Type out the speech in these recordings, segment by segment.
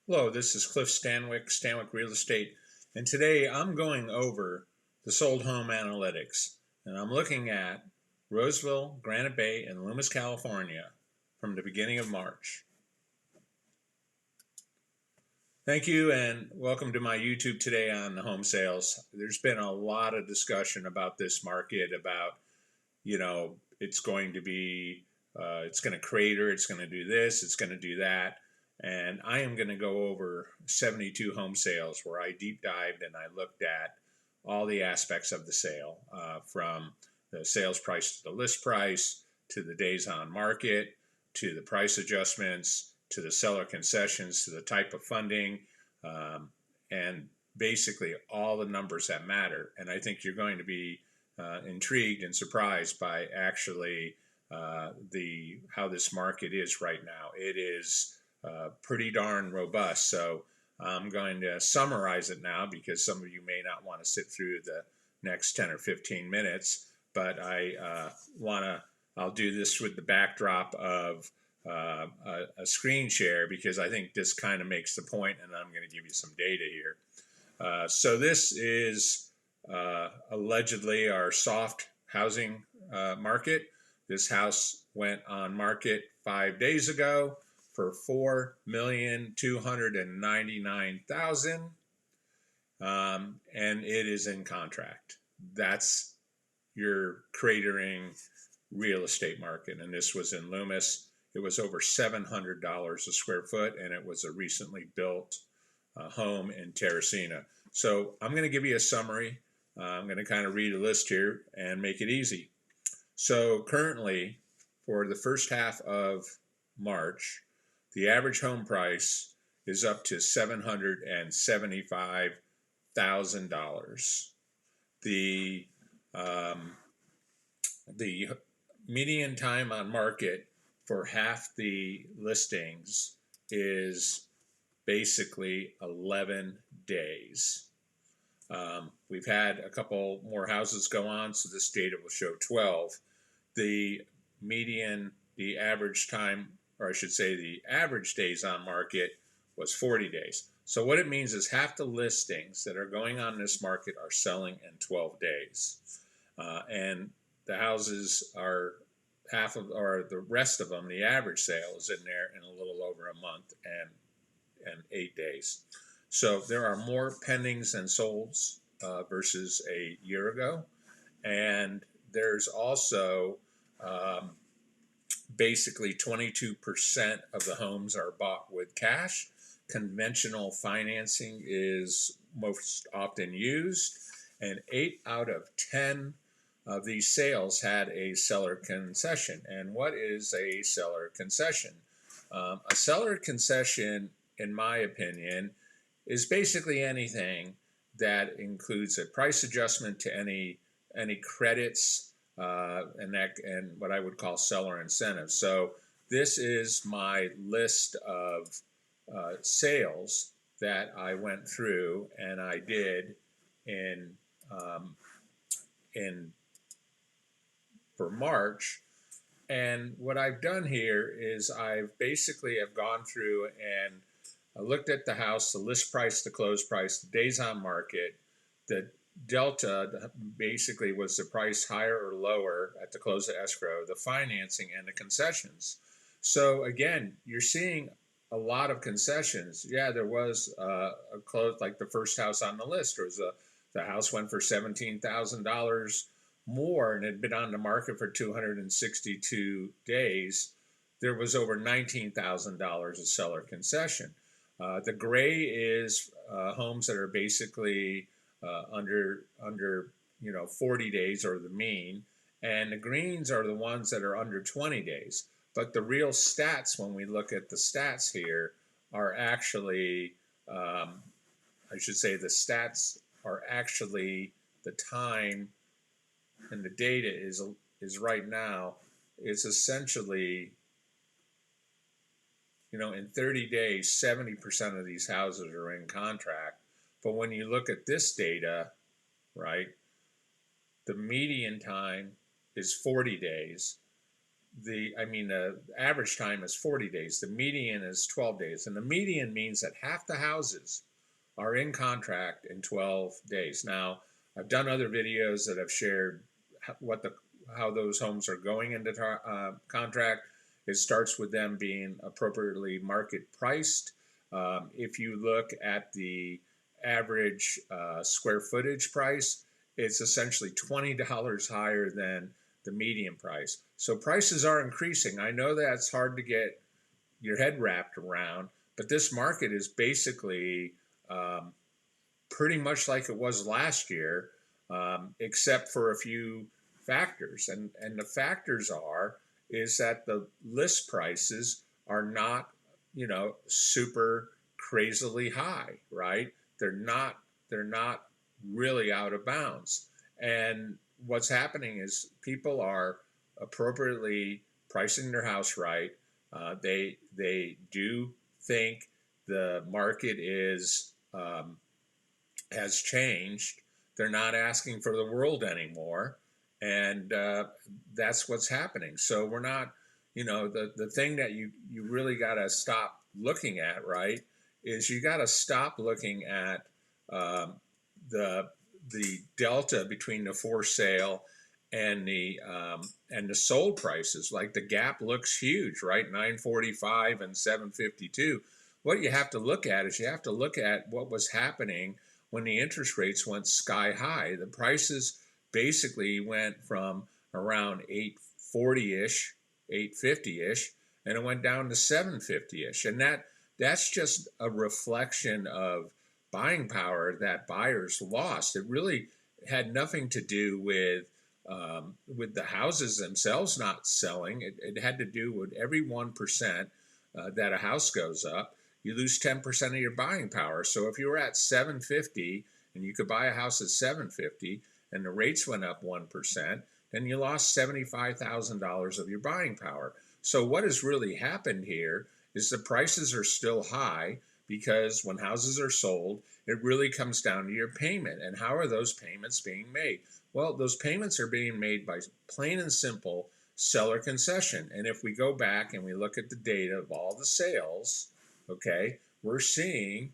Hello, this is Cliff Stanwick, Stanwick Real Estate, and today I'm going over the sold home analytics, and I'm looking at Roseville, Granite Bay, and Loomis, California from the beginning of March. Thank you, and welcome to my YouTube today on the home sales. There's been a lot of discussion about this market, about, it's going to be, it's going to crater, it's going to do this, it's going to do that. And I am going to go over 72 home sales where I deep dived and I looked at all the aspects of the sale, from the sales price to the list price, to the days on market, to the price adjustments, to the seller concessions, to the type of funding, and basically all the numbers that matter. And I think you're going to be intrigued and surprised by actually how this market is right now. It is pretty darn robust. So I'm going to summarize it now because some of you may not want to sit through the next 10 or 15 minutes, but I'll do this with the backdrop of a screen share because I think this kind of makes the point, and I'm going to give you some data here. So this is allegedly our soft housing market. This house went on market 5 days ago for $4,299,000, and it is in contract. That's your cratering real estate market, and this was in Loomis. It was over $700 a square foot, and it was a recently built home in Terracina. So I'm going to give you a summary. I'm going to kind of read a list here and make it easy. So currently, for the first half of March, the average home price is up to $775,000. The median time on market for half the listings is basically 11 days. We've had a couple more houses go on, so this data will show 12. The average time, or I should say the average days on market was 40 days. So what it means is half the listings that are going on in this market are selling in 12 days. And the houses are or the rest of them, the average sale is in there in a little over a month and 8 days. So there are more pendings than solds versus a year ago. And there's also basically 22% of the homes are bought with cash. Conventional financing is most often used, and 8 out of 10 of these sales had a seller concession. And what is a seller concession? A seller concession, in my opinion, is basically anything that includes a price adjustment to any credits and what I would call seller incentives. So this is my list of sales that I went through and I did in for March. And what I've done here is I've basically have gone through and I looked at the house, the list price, the close price, the days on market. The delta basically was the price higher or lower at the close of escrow, the financing, and the concessions. So again, you're seeing a lot of concessions. Yeah, there was a close, like the first house on the list, the house went for $17,000 more and had been on the market for 262 days. There was over $19,000 of seller concession. The gray is homes that are basically under 40 days or the mean, and the greens are the ones that are under 20 days. But the real stats, when we look at the stats here, are actually, I should say, the stats are actually the time, and the data is right now. It's essentially, in 30 days, 70% of these houses are in contract. But when you look at this data, right, the median time is 40 days. the average time is 40 days. The median is 12 days. And the median means that half the houses are in contract in 12 days. Now, I've done other videos that have shared how those homes are going into contract. It starts with them being appropriately market priced. If you look at the average square footage price, it's essentially $20 higher than the median price. So prices are increasing. I know that's hard to get your head wrapped around, but this market is basically pretty much like it was last year, except for a few factors. And the factors is that the list prices are not, super crazily high, right? They're not really out of bounds. And what's happening is people are appropriately pricing their house right. They do think the market has changed. They're not asking for the world anymore, and that's what's happening. So we're not, the thing that you really got to stop looking at, right, is you got to stop looking at the delta between the for sale and the sold prices. Like the gap looks huge, right? 945 and 752. What you have to look at is you have to look at what was happening when the interest rates went sky high. The prices basically went from around 840-ish, 850-ish, and it went down to 750-ish. And that's just a reflection of buying power that buyers lost. It really had nothing to do with the houses themselves not selling. It had to do with every 1% that a house goes up, you lose 10% of your buying power. So if you were at 750 and you could buy a house at 750 and the rates went up 1%, then you lost $75,000 of your buying power. So what has really happened here is the prices are still high, because when houses are sold, it really comes down to your payment. And how are those payments being made? Well, those payments are being made by plain and simple seller concession. And if we go back and we look at the data of all the sales, okay, we're seeing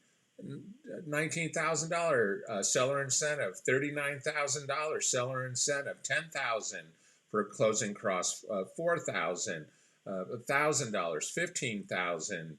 $19,000 seller incentive, $39,000 seller incentive, $10,000 for closing costs, $4,000, $1,000, $15,000.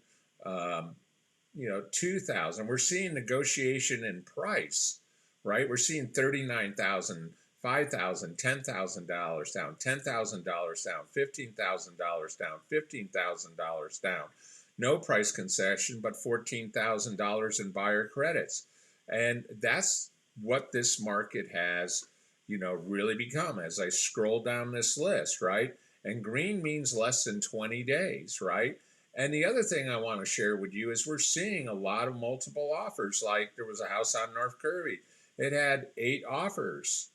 $2,000. We're seeing negotiation in price, right? We're seeing $39,000, $5,000, $10,000 down, $10,000 down, $15,000 down, $15,000 down. No price concession, but $14,000 in buyer credits. And that's what this market has, really become as I scroll down this list, right? And green means less than 20 days, right? And the other thing I want to share with you is we're seeing a lot of multiple offers. Like there was a house on North Kirby. It had 8 offers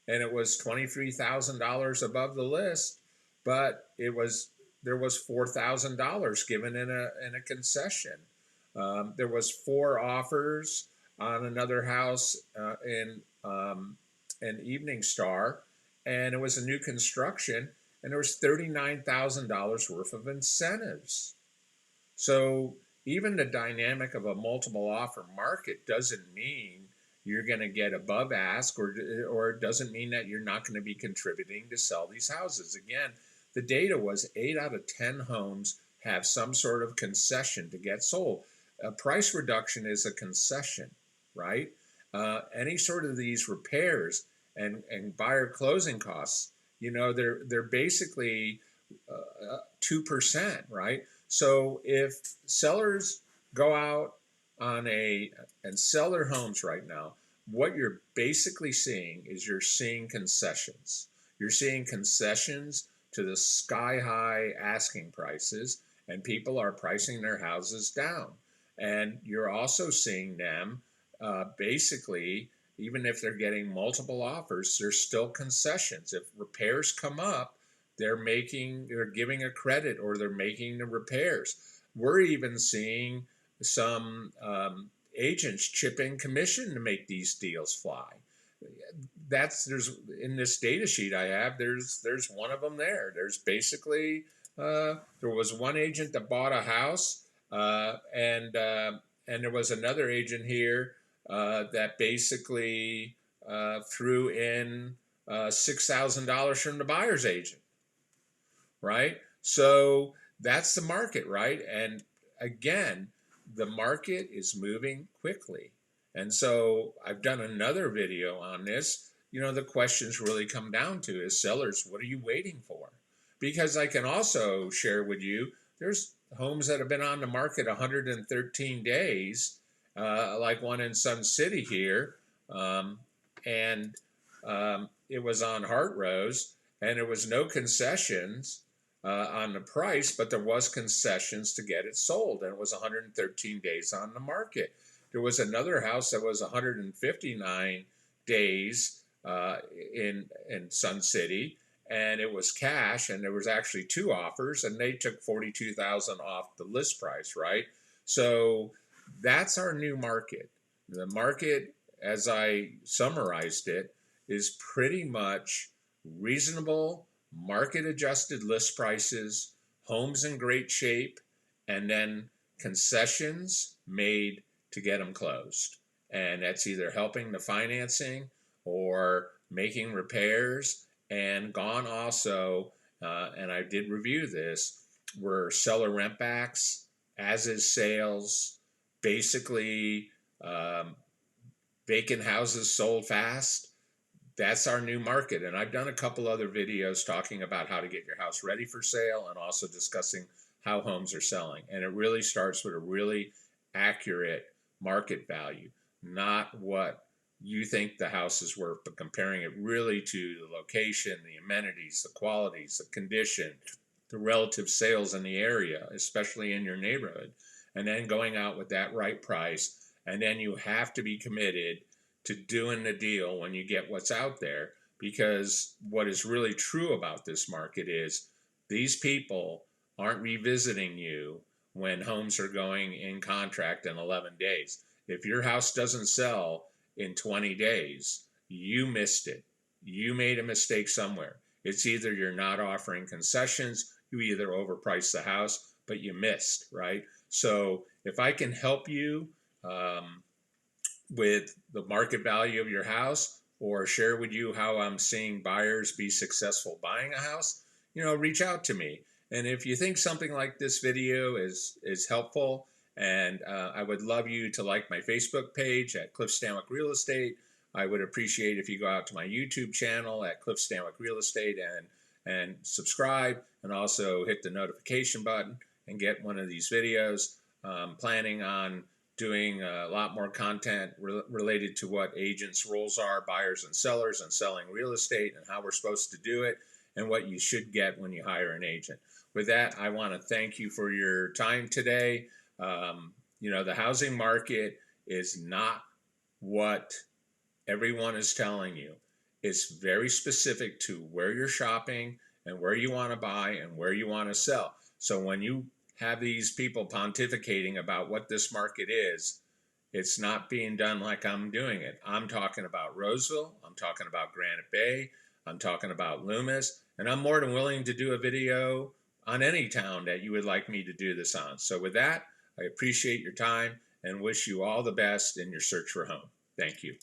and it was $23,000 above the list, but there was $4,000 given in a concession. There was 4 offers on another house in Evening Star, and it was a new construction, and there was $39,000 worth of incentives. So even the dynamic of a multiple offer market doesn't mean you're going to get above ask, or it doesn't mean that you're not going to be contributing to sell these houses. Again, the data was 8 out of 10 homes have some sort of concession to get sold. A price reduction is a concession, right? Any sort of these repairs and buyer closing costs, they're basically 2%, right? So if sellers go out and sell their homes right now, what you're basically seeing is you're seeing concessions. You're seeing concessions to the sky high asking prices, and people are pricing their houses down. And you're also seeing them basically, even if they're getting multiple offers, there's still concessions. If repairs come up, they're giving a credit, or they're making the repairs. We're even seeing some agents chip in commission to make these deals fly. there's in this data sheet I have, there's one of them there. There's basically there was one agent that bought a house, and there was another agent here that basically threw in $6,000 from the buyer's agent, right? So that's the market, right? And again, the market is moving quickly. And so I've done another video on this. You know, the questions really come down to is sellers, what are you waiting for? Because I can also share with you, there's homes that have been on the market 113 days, like one in Sun City here. And it was on Hart Rose, and there was no concessions on the price, but there was concessions to get it sold, and it was 113 days on the market. There was another house that was 159 days in Sun City, and it was cash, and there was actually two offers, and they took $42,000 off the list price, right? So that's our new market. The market, as I summarized it, is pretty much reasonable, market adjusted list prices, homes in great shape, and then concessions made to get them closed. And that's either helping the financing or making repairs. And gone also, and I did review this, were seller rentbacks, as is sales, basically vacant houses sold fast. That's our new market. And I've done a couple other videos talking about how to get your house ready for sale and also discussing how homes are selling. And it really starts with a really accurate market value, not what you think the house is worth, but comparing it really to the location, the amenities, the qualities, the condition, the relative sales in the area, especially in your neighborhood, and then going out with that right price. And then you have to be committed to doing the deal when you get what's out there, because what is really true about this market is these people aren't revisiting you when homes are going in contract in 11 days. If your house doesn't sell in 20 days, you missed it. You made a mistake somewhere. It's either you're not offering concessions, you either overpriced the house, but you missed, right? So if I can help you with the market value of your house, or share with you how I'm seeing buyers be successful buying a house, reach out to me. And if you think something like this video is helpful, and I would love you to like my Facebook page at Cliff Stanwick Real Estate. I would appreciate if you go out to my YouTube channel at Cliff Stanwick Real Estate and subscribe, and also hit the notification button and get one of these videos. Planning on doing a lot more content related to what agents' roles are, buyers and sellers, and selling real estate, and how we're supposed to do it, and what you should get when you hire an agent. With that, I want to thank you for your time today. The housing market is not what everyone is telling you. It's very specific to where you're shopping and where you want to buy and where you want to sell. So when you have these people pontificating about what this market is, it's not being done like I'm doing it. I'm talking about Roseville. I'm talking about Granite Bay. I'm talking about Loomis. And I'm more than willing to do a video on any town that you would like me to do this on. So with that, I appreciate your time and wish you all the best in your search for a home. Thank you.